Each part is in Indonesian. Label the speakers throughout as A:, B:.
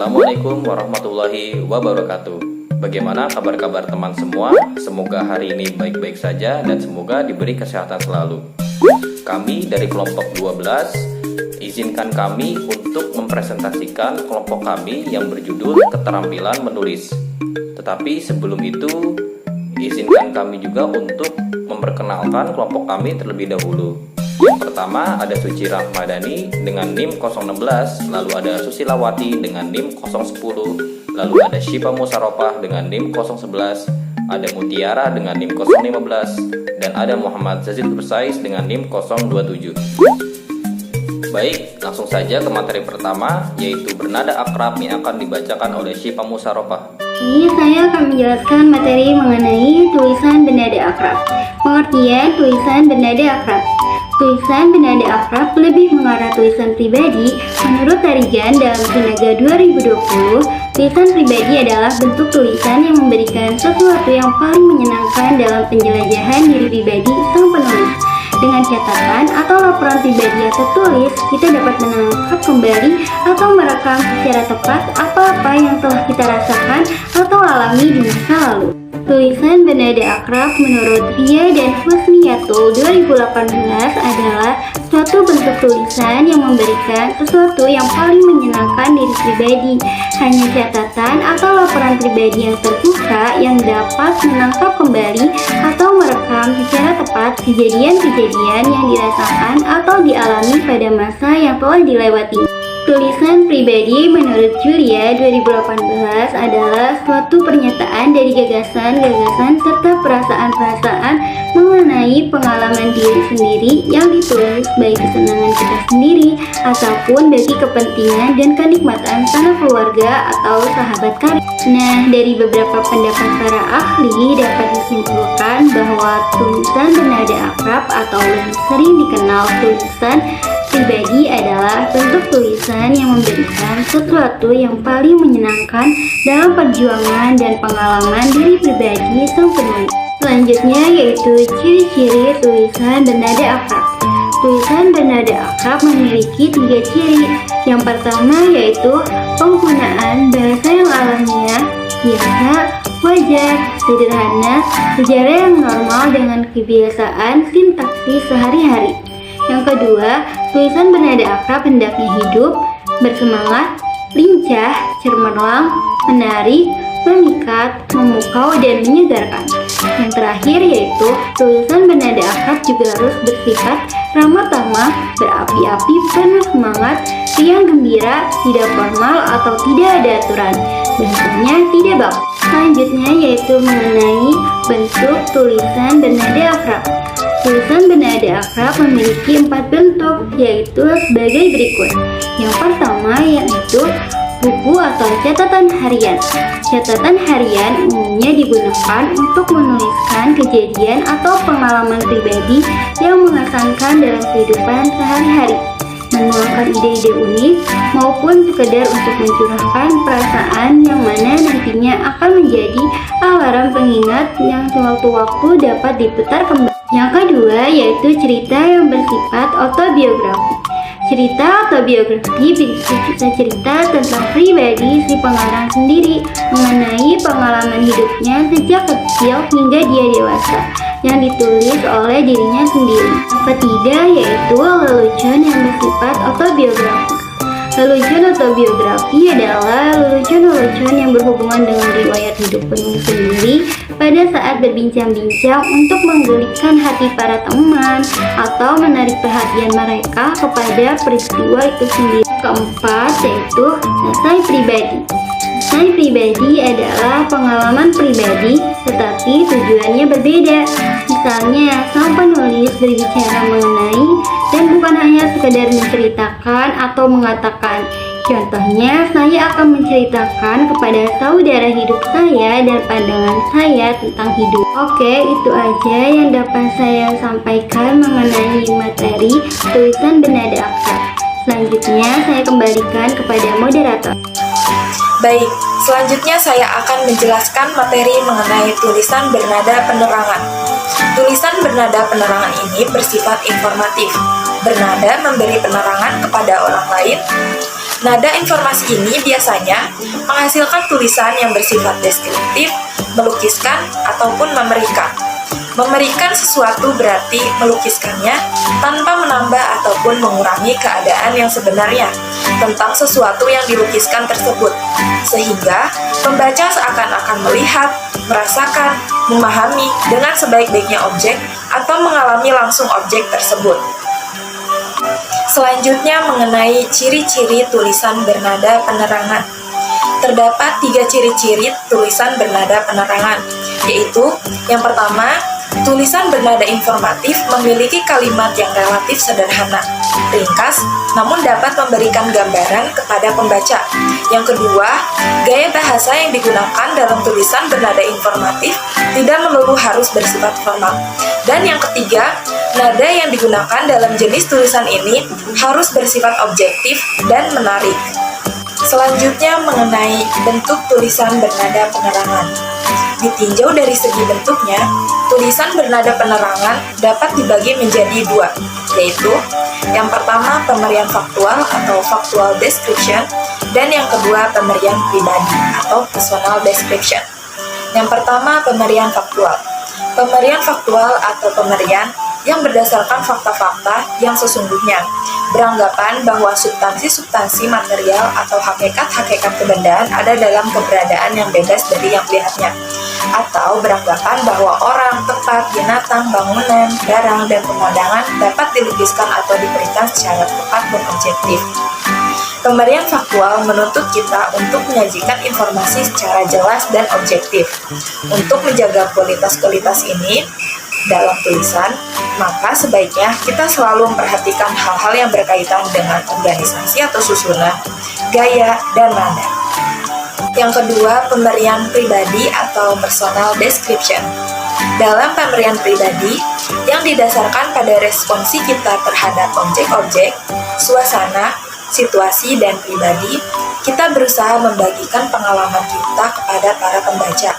A: Assalamualaikum warahmatullahi wabarakatuh. Bagaimana kabar-kabar teman semua? Semoga hari ini baik-baik saja dan semoga diberi kesehatan selalu. Kami dari kelompok 12 izinkan kami untuk mempresentasikan kelompok kami yang berjudul keterampilan menulis. Tetapi sebelum itu, izinkan kami juga untuk memperkenalkan kelompok kami terlebih dahulu. Yang pertama ada Suci Rahmadani dengan NIM 016, lalu ada Susilawati dengan NIM 010, lalu ada Syifa Musarofah dengan NIM 011, ada Mutiara dengan NIM 015, dan ada Muhammad Zazid Bersais dengan NIM 027. Baik, langsung saja ke materi pertama, yaitu bernada akrab yang akan dibacakan oleh Syifa Musarofah.
B: Ini saya akan menjelaskan materi mengenai tulisan bernada akrab. Pengertian tulisan bernada akrab. Tulisan bernada akrab lebih mengarah tulisan pribadi. Menurut Tarigan dalam Sinaga 2020, tulisan pribadi adalah bentuk tulisan yang memberikan sesuatu yang paling menyenangkan dalam penjelajahan diri pribadi sang penulis. Dengan catatan atau laporan pribadi yang tertulis, kita dapat menangkap kembali atau merekam secara tepat apa-apa yang telah kita rasakan atau alami di masa lalu. Tulisan bernada akrab menurut Ria dan Husniyatul 2018 adalah suatu bentuk tulisan yang memberikan sesuatu yang paling menyenangkan diri pribadi. Hanya catatan atau laporan pribadi yang terbuka yang dapat menangkap kembali atau merekam secara tepat kejadian-kejadian yang dirasakan atau dialami pada masa yang telah dilewati. Tulisan pribadi menurut Julia 2018 adalah suatu pernyataan dari gagasan-gagasan serta perasaan-perasaan mengenai pengalaman diri sendiri yang ditulis bagi kesenangan kita sendiri ataupun bagi kepentingan dan kenikmatan sana keluarga atau sahabat karib. Nah, dari beberapa pendapat para ahli dapat disimpulkan bahwa tulisan bernada akrab atau lebih sering dikenal tulisan pribadi adalah bentuk tulisan yang memberikan sesuatu yang paling menyenangkan dalam perjuangan dan pengalaman diri pribadi sang penulis. Selanjutnya yaitu ciri-ciri tulisan bernada akrab. Tulisan bernada akrab memiliki 3 ciri. Yang pertama yaitu penggunaan bahasa yang alamiah, biasa, wajar, sederhana, sejarah yang normal dengan kebiasaan sintaksis sehari-hari. Yang kedua, tulisan bernada akrab hendaknya hidup, bersemangat, lincah, cemerlang, menarik, memikat, memukau, dan menyegarkan. Yang terakhir yaitu tulisan bernada akrab juga harus bersifat ramah tamah, berapi-api, penuh semangat, riang gembira, tidak formal atau tidak ada aturan, bahasanya tidak baku. Selanjutnya yaitu mengenai bentuk tulisan bernada akrab. Tulisan bernada akrab memiliki 4 bentuk, yaitu sebagai berikut. Yang pertama yaitu buku atau catatan harian. Catatan harian umumnya digunakan untuk menuliskan kejadian atau pengalaman pribadi yang mengesankan dalam kehidupan sehari-hari, menuangkan ide-ide unik, maupun sekedar untuk mencurahkan perasaan yang mana nantinya akan menjadi alarm pengingat yang sewaktu-waktu dapat diputar kembali. Yang kedua yaitu cerita yang bersifat autobiografi. Cerita autobiografi bisa cerita tentang pribadi si pengarang sendiri mengenai pengalaman hidupnya sejak kecil hingga dia dewasa yang ditulis oleh dirinya sendiri. Ketiga yaitu lelucon yang bersifat autobiografi. Lelucon autobiografi adalah lelucon-lelucon yang berhubungan dengan riwayat hidup penulis sendiri pada saat berbincang-bincang untuk menggelikan hati para teman atau menarik perhatian mereka kepada peristiwa itu sendiri. Keempat yaitu esai pribadi. Esai pribadi adalah pengalaman pribadi tetapi tujuannya berbeda. Misalnya, sang penulis berbicara mengenai dan bukan hanya sekedar menceritakan atau mengatakan. Contohnya, saya akan menceritakan kepada saudara hidup saya dan pandangan saya tentang hidup. Oke, itu aja yang dapat saya sampaikan mengenai materi tulisan bernada akrab. Selanjutnya, saya kembalikan kepada moderator.
C: Baik, selanjutnya saya akan menjelaskan materi mengenai tulisan bernada penerangan. Tulisan bernada penerangan ini bersifat informatif. Bernada memberi penerangan kepada orang lain Nada informasi ini biasanya menghasilkan tulisan yang bersifat deskriptif, melukiskan, ataupun memberikan. Memberikan sesuatu berarti melukiskannya tanpa menambah ataupun mengurangi keadaan yang sebenarnya tentang sesuatu yang dilukiskan tersebut, sehingga pembaca seakan-akan melihat, merasakan, memahami dengan sebaik-baiknya objek atau mengalami langsung objek tersebut. Selanjutnya mengenai ciri-ciri tulisan bernada penerangan. Terdapat 3 ciri-ciri tulisan bernada penerangan, yaitu yang pertama, tulisan bernada informatif memiliki kalimat yang relatif sederhana, ringkas, namun dapat memberikan gambaran kepada pembaca. Yang kedua, gaya bahasa yang digunakan dalam tulisan bernada informatif tidak melulu harus bersifat formal. Dan yang ketiga, nada yang digunakan dalam jenis tulisan ini harus bersifat objektif dan menarik. Selanjutnya mengenai bentuk tulisan bernada penerangan. Ditinjau dari segi bentuknya, tulisan bernada penerangan dapat dibagi menjadi 2, yaitu yang pertama pemberian faktual atau factual description, dan yang kedua pemberian pribadi atau personal description. Yang pertama pemberian faktual. Pemberian faktual atau pemberian yang berdasarkan fakta-fakta yang sesungguhnya, beranggapan bahwa substansi-substansi material atau hakikat-hakikat kebendaan ada dalam keberadaan yang bebas dari yang melihatnya, atau beranggapan bahwa orang, tempat, binatang, bangunan, barang, dan pemandangan dapat dilukiskan atau diberikan secara tepat dan objektif. Pemberian faktual menuntut kita untuk menyajikan informasi secara jelas dan objektif. Untuk menjaga kualitas-kualitas ini dalam tulisan, maka sebaiknya kita selalu memperhatikan hal-hal yang berkaitan dengan organisasi atau susunan, gaya, dan nada. Yang kedua, pemberian pribadi atau personal description. Dalam pemberian pribadi, yang didasarkan pada responsi kita terhadap objek-objek, suasana, situasi, dan pribadi, kita berusaha membagikan pengalaman kita kepada para pembaca,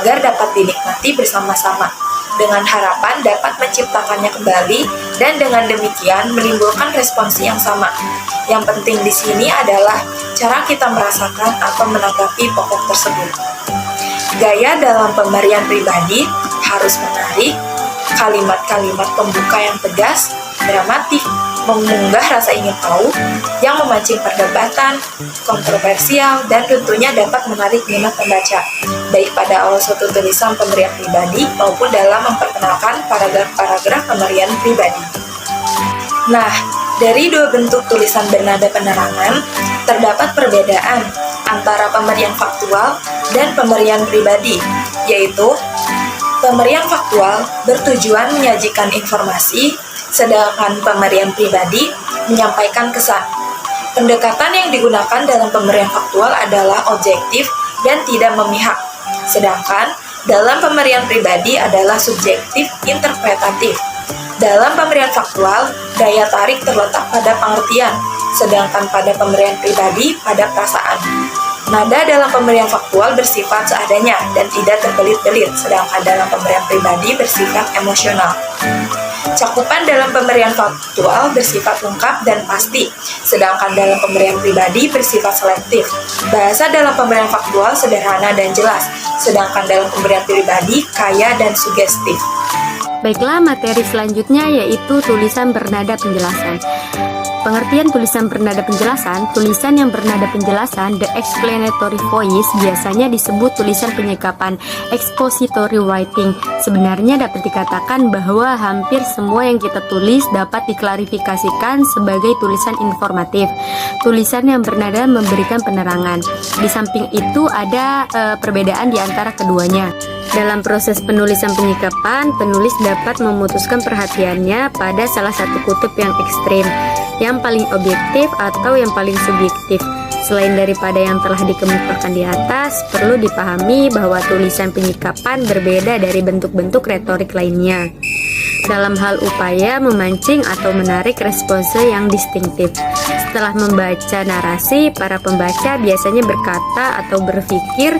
C: agar dapat dinikmati bersama-sama, dengan harapan dapat menciptakannya kembali, dan dengan demikian menimbulkan responsi yang sama. Yang penting di sini adalah cara kita merasakan atau menanggapi pokok tersebut. Gaya dalam pemberian pribadi harus menarik, kalimat-kalimat pembuka yang tegas, dramatik, mengunggah rasa ingin tahu, yang memancing perdebatan, kontroversial, dan tentunya dapat menarik minat pembaca, baik pada awal suatu tulisan pemberian pribadi maupun dalam memperkenalkan paragraf-paragraf pemberian pribadi. Nah, dari 2 bentuk tulisan bernada penerangan, terdapat perbedaan antara pemberian faktual dan pemberian pribadi, yaitu pemberian faktual bertujuan menyajikan informasi, sedangkan pemberian pribadi menyampaikan kesan. Pendekatan yang digunakan dalam pemberian faktual adalah objektif dan tidak memihak, sedangkan dalam pemberian pribadi adalah subjektif interpretatif. Dalam pemberian faktual, daya tarik terletak pada pengertian, sedangkan pada pemberian pribadi pada perasaan. Nada dalam pemberian faktual bersifat seadanya dan tidak terbelit-belit, sedangkan dalam pemberian pribadi bersifat emosional. Cakupan dalam pemberian faktual bersifat lengkap dan pasti, sedangkan dalam pemberian pribadi bersifat selektif. Bahasa dalam pemberian faktual sederhana dan jelas, sedangkan dalam pemberian pribadi kaya dan sugestif.
D: Baiklah, materi selanjutnya yaitu tulisan bernada penjelasan. Pengertian tulisan bernada penjelasan, tulisan yang bernada penjelasan, the explanatory voice, biasanya disebut tulisan penyikapan, expository writing. Sebenarnya dapat dikatakan bahwa hampir semua yang kita tulis dapat diklarifikasikan sebagai tulisan informatif. Tulisan yang bernada memberikan penerangan. Di samping itu ada perbedaan di antara keduanya. Dalam proses penulisan penyikapan, penulis dapat memutuskan perhatiannya pada salah satu kutub yang ekstrim, yang paling objektif atau yang paling subjektif. Selain daripada yang telah dikemukakan di atas, perlu dipahami bahwa tulisan penyikapan berbeda dari bentuk-bentuk retorik lainnya dalam hal upaya memancing atau menarik response yang distintif. Setelah membaca narasi, para pembaca biasanya berkata atau berpikir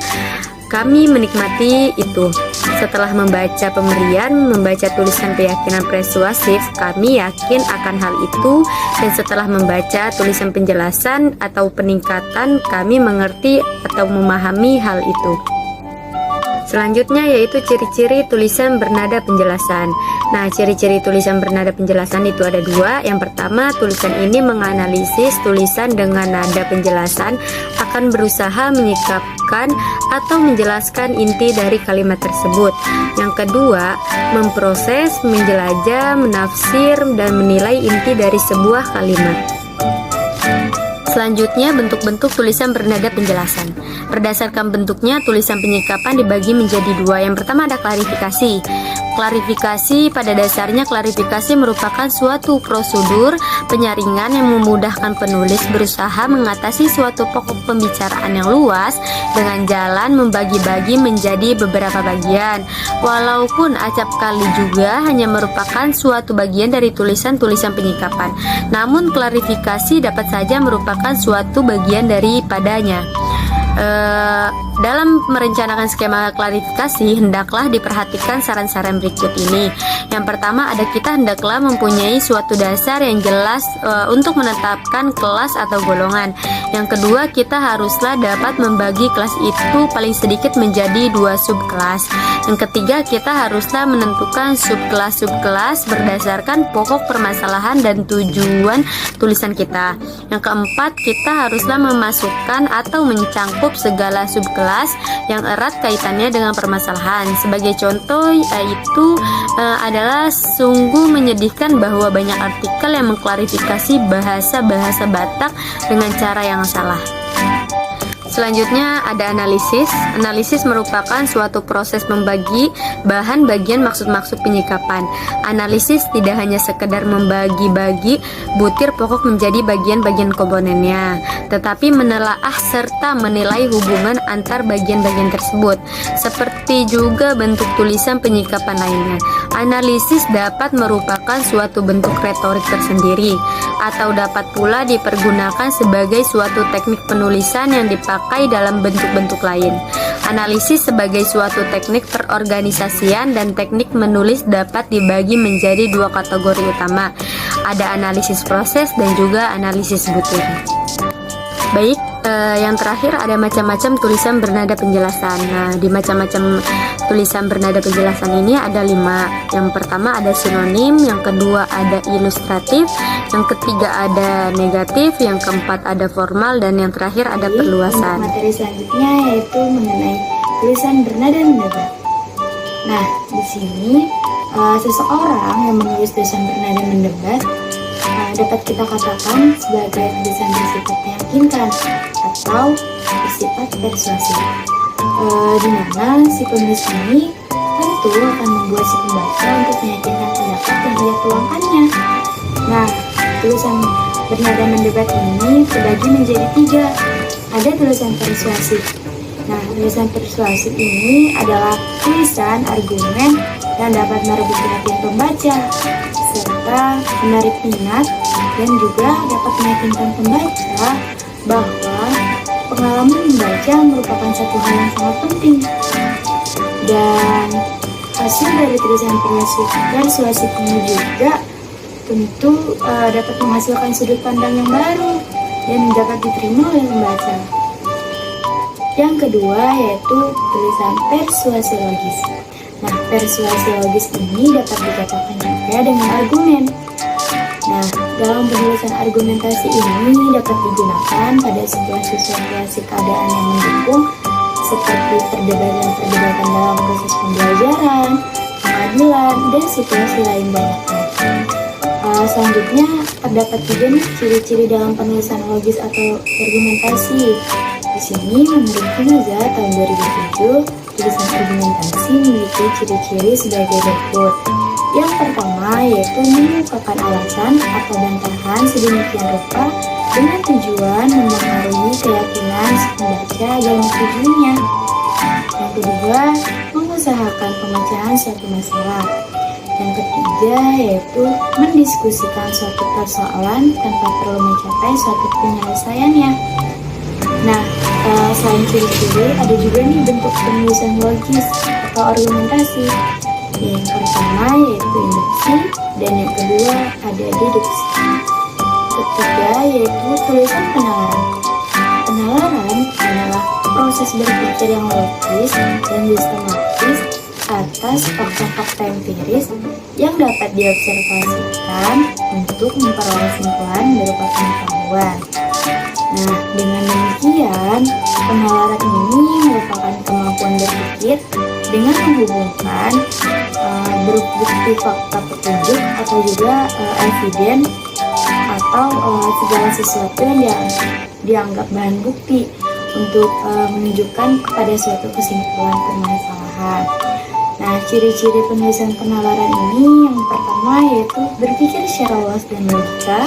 D: Kami menikmati itu. Setelah membaca pemberian, membaca tulisan keyakinan persuasif, kami yakin akan hal itu, dan setelah membaca tulisan penjelasan atau peningkatan, kami mengerti atau memahami hal itu. Selanjutnya yaitu ciri-ciri tulisan bernada penjelasan. Nah, ciri-ciri tulisan bernada penjelasan itu ada dua. Yang pertama, tulisan ini menganalisis tulisan dengan nada penjelasan, akan berusaha menyikapkan atau menjelaskan inti dari kalimat tersebut. Yang kedua, memproses, menjelajah, menafsir, dan menilai inti dari sebuah kalimat. Selanjutnya, bentuk-bentuk tulisan bernada penjelasan. Berdasarkan bentuknya, tulisan penyikapan dibagi menjadi dua. Yang pertama ada klarifikasi. Klarifikasi pada dasarnya klarifikasi merupakan suatu prosedur penyaringan yang memudahkan penulis berusaha mengatasi suatu pokok pembicaraan yang luas dengan jalan membagi-bagi menjadi beberapa bagian. Walaupun acap kali juga hanya merupakan suatu bagian dari tulisan-tulisan penyikapan, namun klarifikasi dapat saja merupakan suatu bagian daripadanya. Dalam merencanakan skema klarifikasi, hendaklah diperhatikan saran-saran berikut ini. Yang pertama ada kita hendaklah mempunyai suatu dasar yang jelas untuk menetapkan kelas atau golongan. Yang kedua, kita haruslah dapat membagi kelas itu paling sedikit menjadi dua subkelas. Yang ketiga, kita haruslah menentukan subkelas-subkelas berdasarkan pokok permasalahan dan tujuan tulisan kita. Yang keempat, kita haruslah memasukkan atau mencangkup segala subkelas yang erat kaitannya dengan permasalahan. Sebagai contoh itu adalah sungguh menyedihkan bahwa banyak artikel yang mengklarifikasi bahasa-bahasa Batak dengan cara yang salah. Selanjutnya ada analisis. Analisis merupakan suatu proses membagi bahan bagian maksud-maksud penyikapan. Analisis tidak hanya sekedar membagi-bagi butir pokok menjadi bagian-bagian komponennya, tetapi menelaah serta menilai hubungan antar bagian-bagian tersebut. Seperti juga bentuk tulisan penyikapan lainnya. Analisis dapat merupakan suatu bentuk retorik tersendiri, atau dapat pula dipergunakan sebagai suatu teknik penulisan yang dipakai dalam bentuk-bentuk lain. Analisis sebagai suatu teknik perorganisasian dan teknik menulis dapat dibagi menjadi dua kategori utama. Ada analisis proses dan juga analisis butir. Baik, yang terakhir ada macam-macam tulisan bernada penjelasan. Nah, di macam-macam tulisan bernada penjelasan ini ada 5. Yang pertama ada sinonim, yang kedua ada ilustratif, yang ketiga ada negatif, yang keempat ada formal, dan yang terakhir ada perluasan.
B: Untuk materi selanjutnya yaitu mengenai tulisan bernada mendebat. Nah, di sini seseorang yang menulis tulisan bernada mendebat dapat kita katakan sebagai tulisan bersifat meyakinkan atau bersifat persuasif, di mana si penulis ini tentu akan membuat si pembaca untuk meyakinkan pendapat yang ia tuangkannya. Nah, tulisan bernada mendebat ini terbagi menjadi 3. Ada tulisan persuasif. Nah, tulisan persuasif ini adalah tulisan argumen yang dapat merebut perhatian pembaca serta menarik minat, dan juga dapat meyakinkan pembaca bahwa pengalaman membaca merupakan satu hal yang sangat penting. Dan hasil dari tulisan persuasif ini juga tentu dapat menghasilkan sudut pandang yang baru dan dapat diterima oleh pembaca. Yang kedua yaitu tulisan persuasi logis. Nah, persuasi logis ini dapat dikatakan juga dengan argumen. Nah, dalam penulisan argumentasi ini dapat digunakan pada sebuah situasi keadaan yang mendukung, seperti perdebatan dalam proses pembelajaran, pengadilan, dan situasi lain banyaknya. Selanjutnya terdapat juga nih ciri-ciri dalam penulisan logis atau argumentasi. Di sini menurut Kinaza tahun 2007, tulisan argumentasi memiliki ciri-ciri sebagai berikut. Yang pertama yaitu mengungkapkan alasan atau bantahan sedemikian rupa dengan tujuan mempengaruhi keyakinan si pembaca dalam tujuannya. Yang kedua, mengusahakan pemecahan suatu masalah. Yang ketiga yaitu mendiskusikan suatu persoalan tanpa perlu mencapai suatu penyelesaiannya. Nah, Selain ciri-ciri, ada juga nih bentuk penulisan logis atau argumentasi. Yang pertama yaitu induksi, dan yang kedua ada deduksi. Ketiga yaitu tulisan penalaran. Penalaran adalah proses berpikir yang logis dan sistematis atas fakta-fakta empiris yang dapat diobservasikan untuk memperoleh kesimpulan berupa pengetahuan. Nah, dengan demikian, penalaran ini merupakan kemampuan berpikir dengan menghubungkan bukti fakta petunjuk atau juga eviden atau segala sesuatu yang dianggap bahan bukti untuk menunjukkan kepada suatu kesimpulan permasalahan. Nah, ciri-ciri penulisan penalaran ini yang pertama yaitu berpikir secara luas dan logika,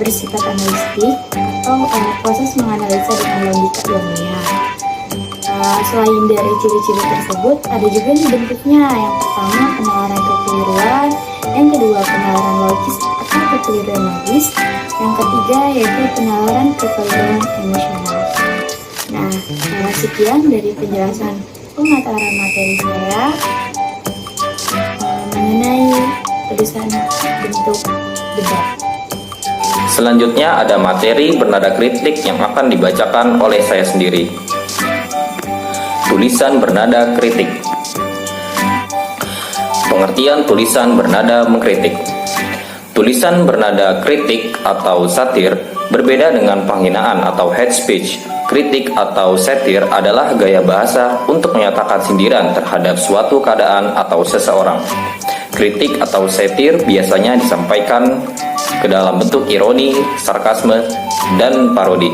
B: bersifat analistik atau proses menganalisa dengan logika ilmiah. Selain dari ciri-ciri tersebut, ada juga nih bentuknya. Yang pertama penalaran kekeliruan, yang kedua penalaran logis atau kekeliruan logis, yang ketiga yaitu penalaran kekeliruan emosional. Nah, sekian dari penjelasan pemaparan materi saya mengenai tulisan bentuk debat.
A: Selanjutnya ada materi bernada kritik yang akan dibacakan oleh saya sendiri. Tulisan bernada kritik. Pengertian tulisan bernada mengkritik. Tulisan bernada kritik atau satir berbeda dengan penghinaan atau hate speech. Kritik atau satir adalah gaya bahasa untuk menyatakan sindiran terhadap suatu keadaan atau seseorang. Kritik atau satir biasanya disampaikan ke dalam bentuk ironi, sarkasme, dan parodi.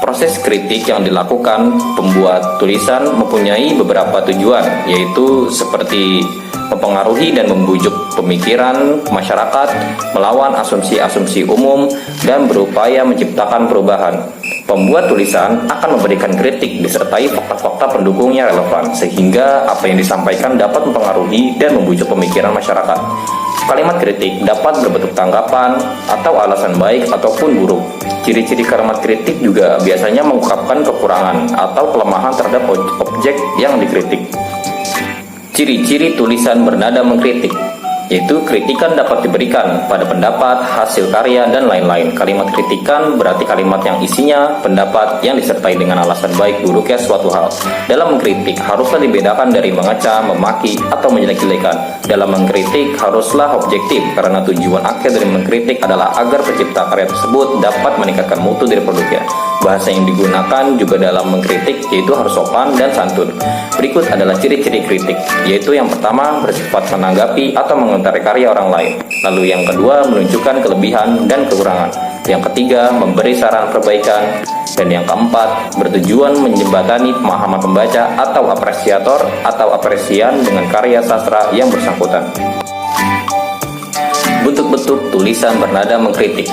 A: Proses kritik yang dilakukan pembuat tulisan mempunyai beberapa tujuan, yaitu seperti mempengaruhi dan membujuk pemikiran masyarakat, melawan asumsi-asumsi umum, dan berupaya menciptakan perubahan. Pembuat tulisan akan memberikan kritik disertai fakta-fakta pendukungnya relevan, sehingga apa yang disampaikan dapat mempengaruhi dan membujuk pemikiran masyarakat. Kalimat kritik dapat berbentuk tanggapan atau alasan baik ataupun buruk. Ciri-ciri kalimat kritik juga biasanya mengungkapkan kekurangan atau kelemahan terhadap objek yang dikritik. Ciri-ciri tulisan bernada mengkritik, yaitu kritikan dapat diberikan pada pendapat, hasil karya, dan lain-lain. Kalimat kritikan berarti kalimat yang isinya pendapat yang disertai dengan alasan baik buruknya suatu hal. Dalam mengkritik haruslah dibedakan dari mengecam, memaki, atau menjelek-jelekan. Dalam mengkritik haruslah objektif, karena tujuan akhir dari mengkritik adalah agar pencipta karya tersebut dapat meningkatkan mutu dari produknya. Bahasa yang digunakan juga dalam mengkritik yaitu harus sopan dan santun. Berikut adalah ciri-ciri kritik, yaitu yang pertama bersifat menanggapi atau mengomentari karya orang lain. Lalu yang kedua menunjukkan kelebihan dan kekurangan. Yang ketiga memberi saran perbaikan. Dan yang keempat bertujuan menjembatani pemahaman pembaca atau apresiator atau apresian dengan karya sastra yang bersangkutan. Bentuk-bentuk tulisan bernada mengkritik.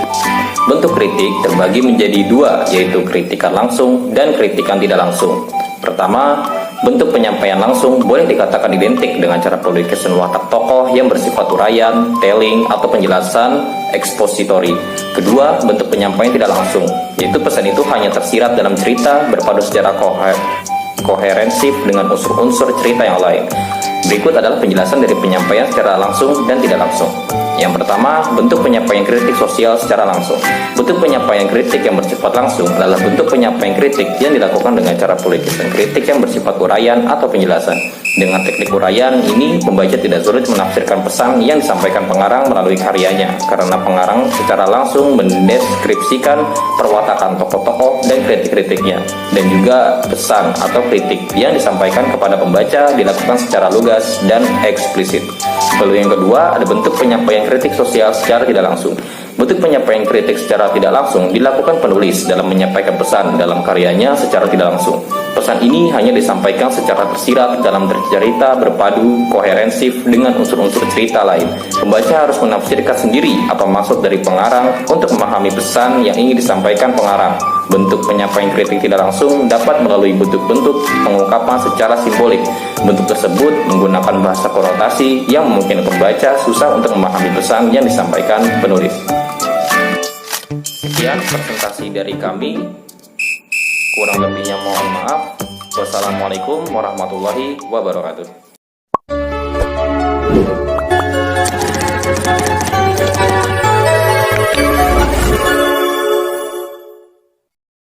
A: Bentuk kritik terbagi menjadi dua, yaitu kritikan langsung dan kritikan tidak langsung. Pertama, bentuk penyampaian langsung boleh dikatakan identik dengan cara penulisan watak tokoh yang bersifat uraian, telling, atau penjelasan ekspositori. Kedua, bentuk penyampaian tidak langsung, yaitu pesan itu hanya tersirat dalam cerita berpadu secara koherensif dengan unsur-unsur cerita yang lain. Berikut adalah penjelasan dari penyampaian secara langsung dan tidak langsung. Yang pertama, bentuk penyampaian kritik sosial secara langsung. Bentuk penyampaian kritik yang bersifat langsung adalah bentuk penyampaian kritik yang dilakukan dengan cara penulisan kritik yang bersifat uraian atau penjelasan. Dengan teknik uraian ini, pembaca tidak sulit menafsirkan pesan yang disampaikan pengarang melalui karyanya, karena pengarang secara langsung mendeskripsikan perwatakan tokoh-tokoh dan kritik-kritiknya, dan juga pesan atau kritik yang disampaikan kepada pembaca dilakukan secara lugas dan eksplisit. Lalu yang kedua, ada bentuk penyampaian kritik sosial secara tidak langsung. Bentuk penyampaian kritik secara tidak langsung dilakukan penulis dalam menyampaikan pesan dalam karyanya secara tidak langsung. Pesan ini hanya disampaikan secara tersirat dalam cerita berpadu, koherensif dengan unsur-unsur cerita lain. Pembaca harus menafsirkan sendiri apa maksud dari pengarang untuk memahami pesan yang ingin disampaikan pengarang. Bentuk penyampaian kritik tidak langsung dapat melalui bentuk-bentuk pengungkapan secara simbolik. Bentuk tersebut menggunakan bahasa konotasi yang memungkinkan pembaca susah untuk memahami pesan yang disampaikan penulis. Sekian presentasi dari kami. Kurang lebihnya mohon maaf. Wassalamualaikum warahmatullahi wabarakatuh.